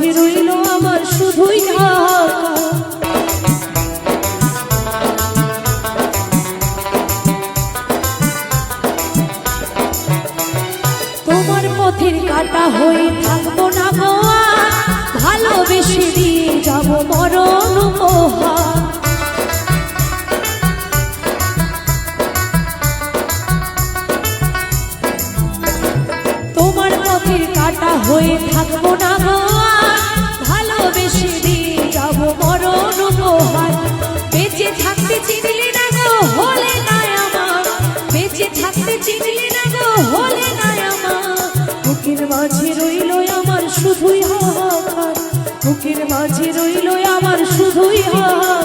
মাঝে রইল আমার শুধুই ঢাকা। তোমার পথের কাটা হয়ে থাকবো না গো, ভালোবেসে দিয়ে যাব মরণ উপহার। তোমার পথের কাটা হয়ে থাকবো না গো, ভালোবেসে দিয়ে যাব মরণ উপহার। বেঁচে থাকতে চিনলে না গো হলে না আমার, বেঁচে থাকতে চিনলে না গো হলে না আমার। বুকের মাঝে রইল আমার শুধুই হাহাকার, বুকের মাঝে রইল আমার শুধুই হাহাকার।